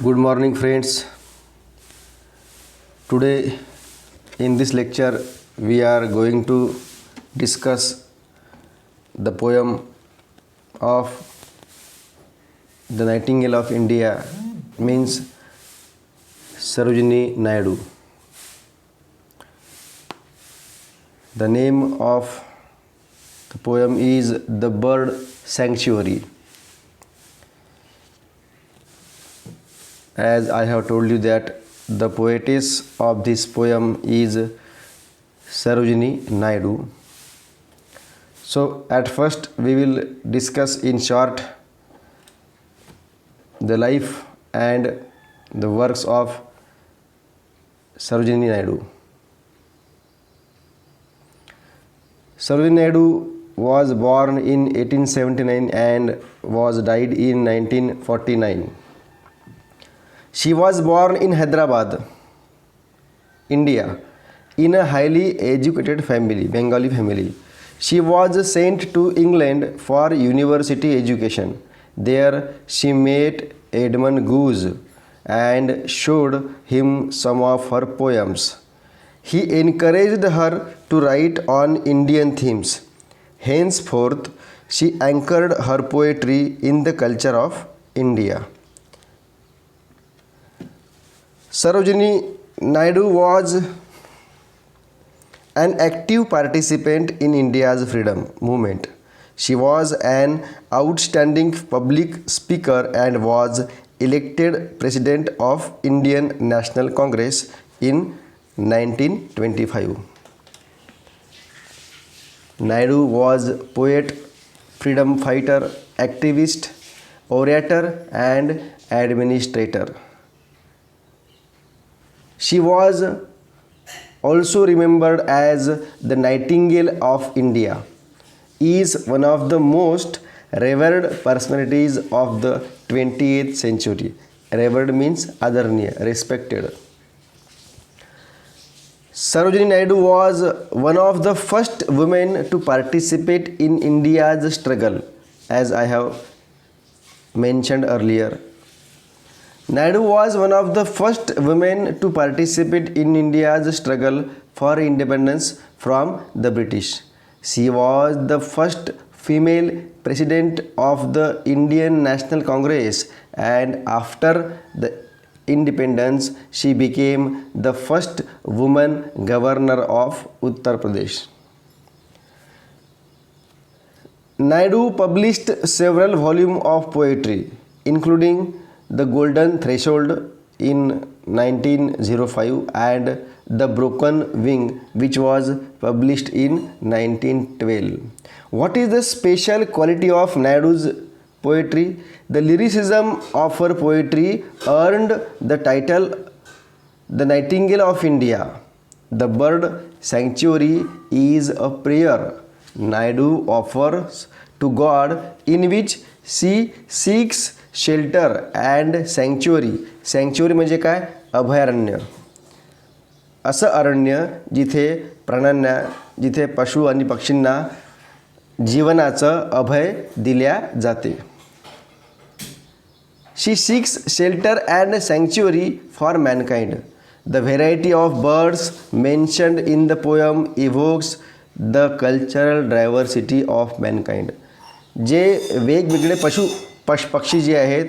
Good morning, friends. Today, in this lecture, we are going to discuss the poem of the Nightingale of India, means Sarojini Naidu. The name of the poem is The Bird Sanctuary. As I have told you that the poetess of this poem is Sarojini Naidu. So at first we will discuss in short the life and the works of Sarojini Naidu. Sarojini Naidu was born in 1879 and was died in 1949. She was born in Hyderabad, India, in a highly educated family, Bengali family. She was sent to England for university education. There she met Edmund Goose and showed him some of her poems. He encouraged her to write on Indian themes. Henceforth, she anchored her poetry in the culture of India. Sarojini Naidu was an active participant in India's freedom movement. She was an outstanding public speaker and was elected President of Indian National Congress in 1925. Naidu was poet, freedom fighter, activist, orator and administrator. She was also remembered as the Nightingale of India, is one of the most revered personalities of the 20th century. Revered means adarniya, respected. Sarojini Naidu was one of the first women to participate in India's struggle, as I have mentioned earlier. Naidu was one of the first women to participate in India's struggle for independence from the British. She was the first female president of the Indian National Congress, and after the independence, she became the first woman governor of Uttar Pradesh. Naidu published several volumes of poetry, including The Golden Threshold in 1905 and The Broken Wing, which was published in 1912. What is the special quality of Naidu's poetry? The lyricism of her poetry earned the title The Nightingale of India. The Bird Sanctuary is a prayer Naidu offers to God in which she seeks shelter and sanctuary. Sanctuary म्हणजे काय? अभयारण्य. असं अरण्य जिथे प्राण्यांना, जिथे पशु आणि पक्षींना जीवनाचं अभय दिल्या जाते. She seeks shelter and sanctuary for mankind. The variety of birds mentioned in the poem evokes the cultural diversity of mankind. जे वेगवेगळे पक्षी जे आहेत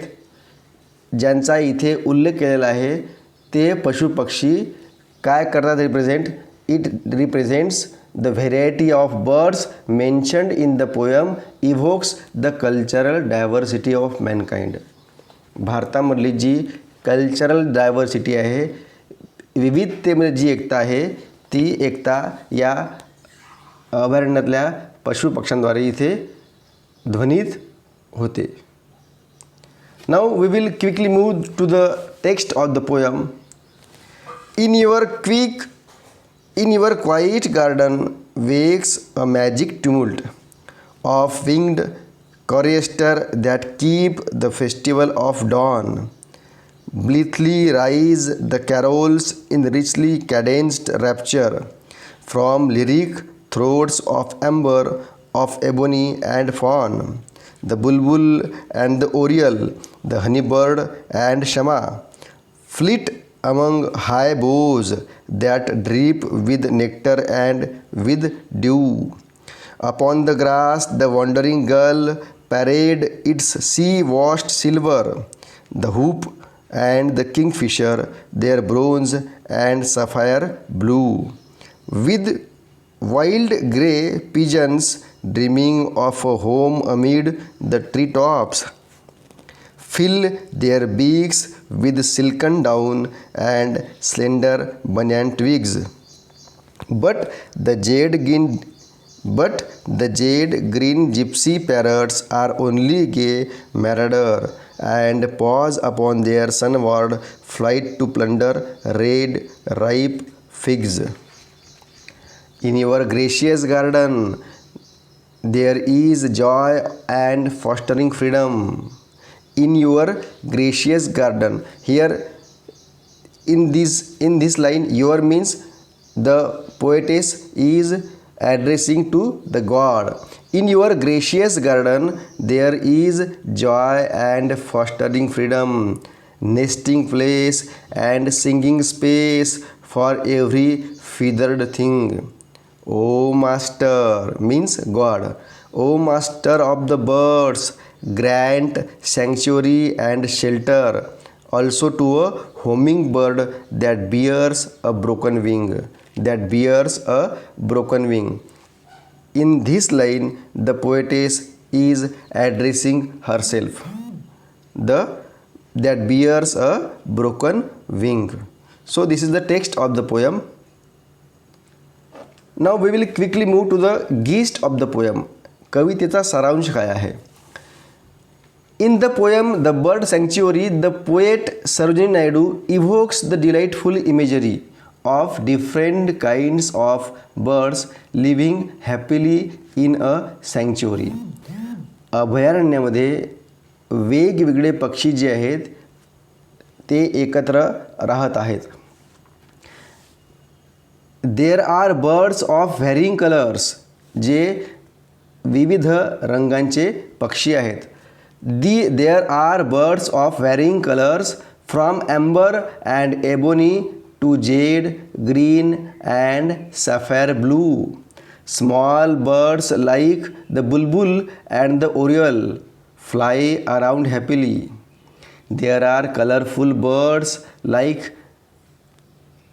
ज्यांचा इथे उल्लेख केलेला आहे ते पशुपक्षी काय करतात? It represents the variety of birds mentioned in the poem evokes the cultural diversity of mankind. भारतामधली जी कल्चरल डायव्हर्सिटी आहे, विविधतेमध्ये जी एकता आहे, ती एकता या अभयारण्यातल्या पशुपक्ष्यांद्वारे इथे ध्वनित होते. Now we will quickly move to the text of the poem. In your quiet garden wakes a magic tumult of winged chorister that keep the festival of dawn. Blithely rise the carols in richly cadenced rapture from lyric throats of amber, of ebony and fawn. The bulbul and the oriole the honey bird and shama flit among high boughs that drip with nectar and with dew. Upon the grass the wandering gull parade its sea-washed silver, the hoop and the kingfisher their bronze and sapphire blue. With wild grey pigeons dreaming of a home amid the treetops, fill their beaks with silken down and slender banyan twigs. But the jade green gypsy parrots are only gay marauder and pause upon their sunward flight to plunder red ripe figs. In your gracious garden there is joy and fostering freedom. In your gracious garden, here in this line, your means the poetess is addressing to the god. In your gracious garden there is joy and fostering freedom, nesting place and singing space for every feathered thing. O master means god, O master of the birds, grant sanctuary and shelter also to a hummingbird that bears a broken wing. In this line the poetess is addressing herself, that bears a broken wing. So this is the text of the poem. Now we will quickly move to the gist of the poem. कवितेचा सारांश काय आहे? In the poem The Bird Sanctuary, the poet Sarojini Naidu evokes the delightful imagery of different kinds of birds living happily in a sanctuary. अभयारण्यामध्ये वेगवेगळे पक्षी जे आहेत ते एकत्र राहत आहेत. There are birds of varying colors, जे विविध रंगांचे पक्षी आहेत. There are birds of varying colors from amber and ebony to jade, green and sapphire blue. Small birds like the bulbul and the oriole fly around happily. There are colorful birds like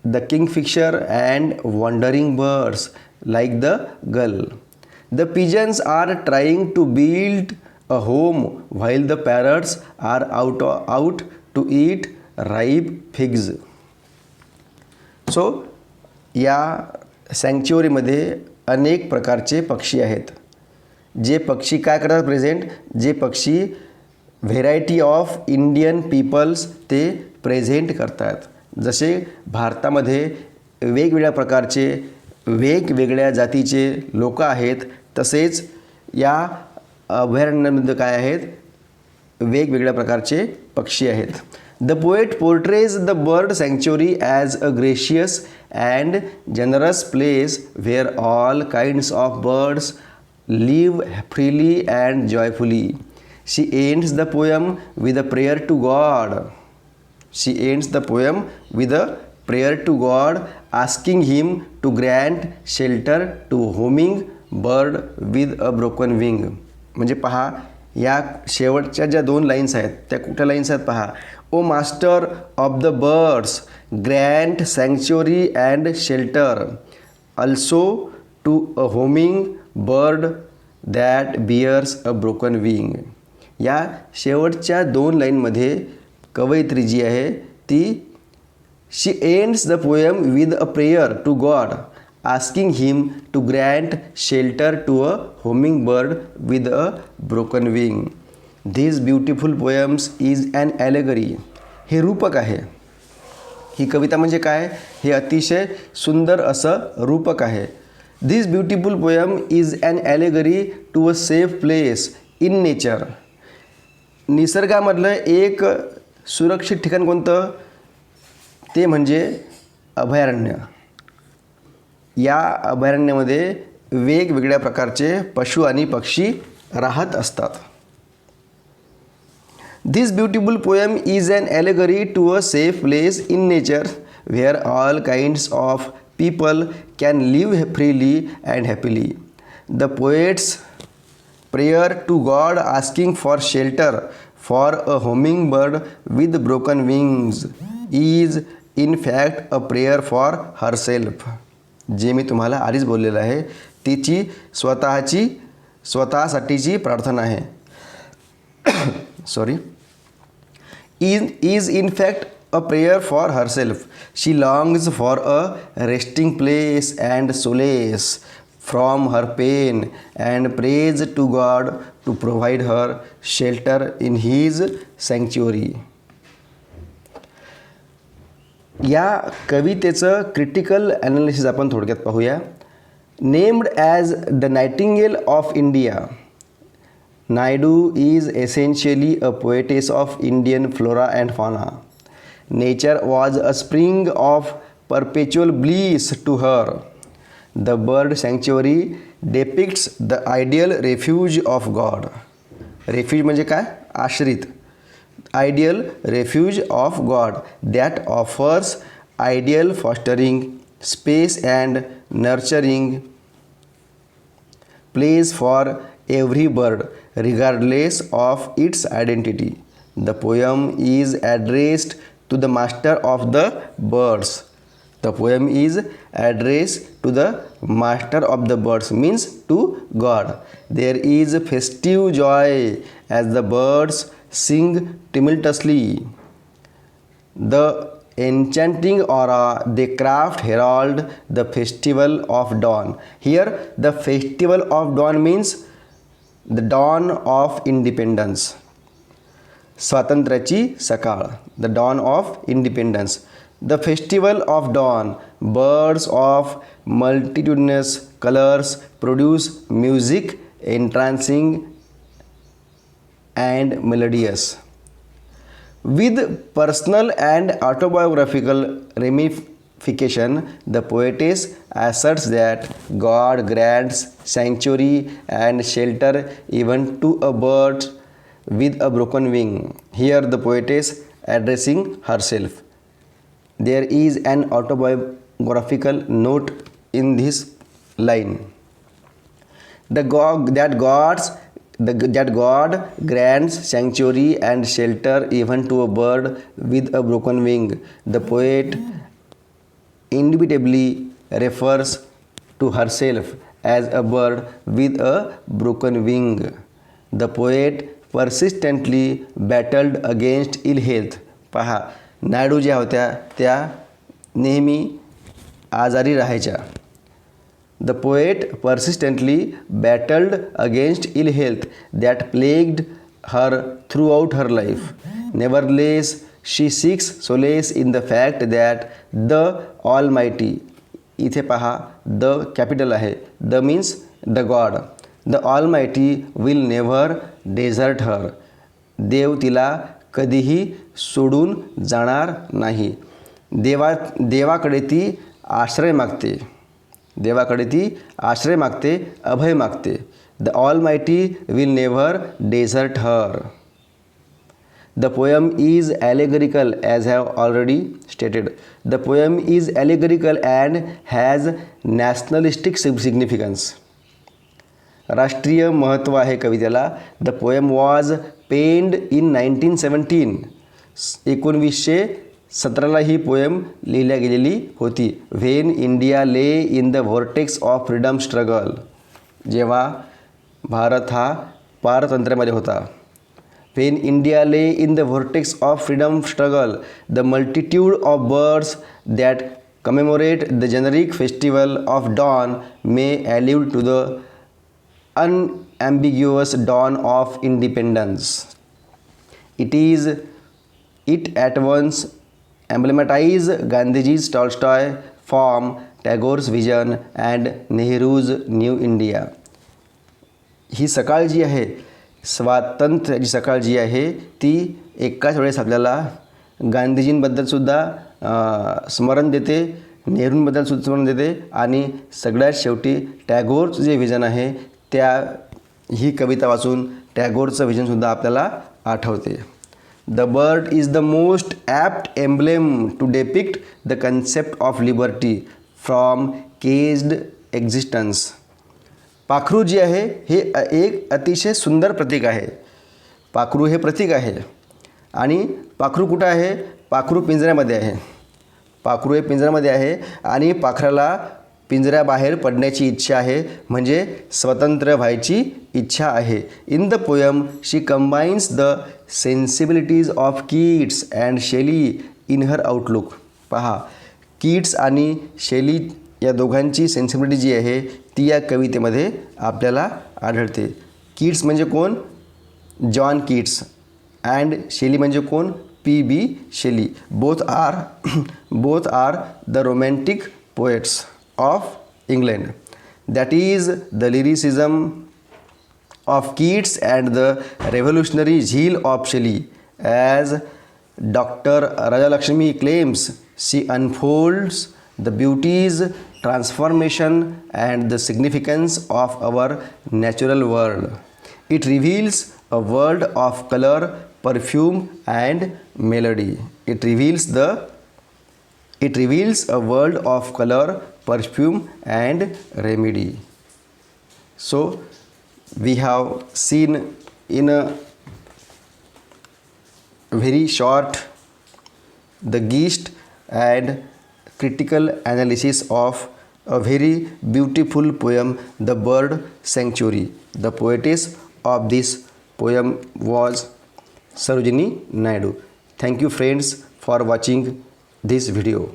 the kingfisher and wandering birds like the gull. The pigeons are trying to build a home while the parrots are out to eat ripe figs. So या सँक्च्युअरीमध्ये अनेक प्रकारचे पक्षी आहेत. जे पक्षी काय करतात present, जे पक्षी variety of Indian peoples ते प्रेझेंट करतात. जसे भारतामध्ये वेगवेगळ्या प्रकारचे वेगवेगळ्या जातीचे लोक आहेत, तसेच या अभयारण्यामध्ये काय आहेत, वेगवेगळ्या प्रकारचे पक्षी आहेत. The poet portrays the bird sanctuary as a gracious and generous place where all kinds of birds live freely and joyfully. She ends the poem with a prayer to God. She ends the poem with a prayer to God, asking him to grant shelter to homing bird with a broken wing. म्हणजे पहा, या शेवटच्या ज्या दोन lines आहेत त्या कुठल्या lines आहेत पहा. O master of the birds, grant sanctuary and shelter also to a homing bird that bears a broken wing. या शेवटच्या दोन लाईनमध्ये कवयित्री जी आहे ती she ends the poem with a prayer to God asking him to grant shelter to a homing bird with a broken wing. This beautiful poems is an allegory. हे रूपक आहे. ही कविता म्हणजे काय, हे अतिशय सुंदर असं रूपक आहे. This beautiful poem is an allegory to a safe place in nature. निसर्गामधलं एक सुरक्षित ठिकाण कोणतं, ते म्हणजे अभयारण्य. या अभयारण्यामध्ये वेगवेगळ्या प्रकारचे पशु आणि पक्षी राहत असतात. This beautiful poem is an allegory to a safe place in nature where all kinds of people can live freely and happily. The poet's prayer to God asking for shelter for a hummingbird with broken wings is in fact a prayer for herself. जे मी तुम्हाला आधीच बोललेलं आहे तिची स्वतःसाठीची प्रार्थना आहे. Sorry, is in fact a prayer for herself. She longs for a resting place and solace from her pain and prays to God to provide her shelter in his sanctuary. या कवितेचं critical analysis आपण थोडक्यात पाहूया. Named as the nightingale of India, Naidu is essentially a poetess of Indian flora and fauna. Nature was a spring of perpetual bliss to her. The bird sanctuary depicts the ideal refuge of God. Refuge म्हणजे काय? आश्रित. Ideal refuge of God that offers ideal fostering space and nurturing place for every bird regardless of its identity. The poem is addressed to the master of the birds. The poem is addressed to the master of the birds means to God. There is festive joy as the birds sing tumultuously. The enchanting aura they craft herald the festival of dawn. Here the festival of dawn means the dawn of independence. स्वातंत्र्याची सकाळ, the dawn of independence. The festival of dawn, birds of multitudinous colors produce music entrancing and melodious. With personal and autobiographical ramification, the poetess asserts that God grants sanctuary and shelter even to a bird with a broken wing. Here the poetess addressing herself. There is an autobiographical note in this line. That God grants sanctuary and shelter even to a bird with a broken wing. The poet indubitably refers to herself as a bird with a broken wing. The poet persistently battled against ill health. पहा, नायडू ज्या होत्या त्या नेहमी आजारी राहायच्या. The poet persistently battled against ill health that plagued her throughout her life. Nevertheless, she seeks solace in the fact that the Almighty, इथे पहा the capital आहे, the means the God, the ऑलमायटी will never desert her. देव तिला कधीही सोडून जाणार नाही. देवाकडे ती आश्रय मागते, देवाकडे ती आश्रय मागते, अभय मागते. The ऑलमायटी will never desert her. The poem is allegorical as I have already stated. The poem is allegorical and has nationalistic significance. राष्ट्रीय महत्त्व आहे कवितेला. The poem was penned in 1917. 1917ला ही पोएम लिहिल्या गेलेली होती. When India lay in the vortex of freedom struggle. जेव्हा भारत हा पारतंत्र्यामध्ये होता. When India lay in the vortex of freedom struggle, the multitude of birds that commemorate the generic festival of dawn may allude to the unambiguous dawn of independence. It at once emblematizes Gandhiji's Tolstoy form, Tagore's vision and Nehru's New India. ही सकाळ जी आहे, स्वातंत्र्याची सकाळ जी आहे ती एकाच वेळेस आपल्याला गांधीजींबद्दलसुद्धा स्मरण देते, नेहरूंबद्दल स्मरण देते आणि सगळ्यात शेवटी टॅगोरचं जे विजन आहे त्या ही कविता वाचून टॅगोरचं विजनसुद्धा आपल्याला आठवते. The bird is the most apt emblem to depict the concept of liberty from caged existence. पाखरू जे आहे हे एक अतिशय सुंदर प्रतीक आहे. पाखरू हे प्रतीक आहे आणि पाखरू कुठं आहे? पाखरू पिंजऱ्यामध्ये आहे. पाखरू हे पिंजऱ्यामध्ये आहे आणि पाखराला पिंजऱ्याबाहेर पडण्याची इच्छा आहे, म्हणजे स्वतंत्र व्हायची इच्छा आहे. In the poem she combines the sensibilities of Keats and Shelley in her outlook. पहा, कीट्स आणि शेली या दोघांची सेन्सिबिलिटी जी आहे ती या कवितेमध्ये आपल्याला आढळते. कीट्स म्हणजे कोण? John Keats. अँड शेली म्हणजे कोण? P.B. Shelley. Both are the romantic poets of England. That is the lyricism of Keats and the revolutionary zeal of Shelley. As Dr. Rajalakshmi claims, she unfolds the beauties, transformation and the significance of our natural world. It reveals a world of color, perfume and melody. It reveals a world of color, perfume and remedy. So we have seen in a very short the gist and critical analysis of a very beautiful poem, The Bird Sanctuary. The poetess of this poem was Sarojini Naidu. Thank you friends for watching this video.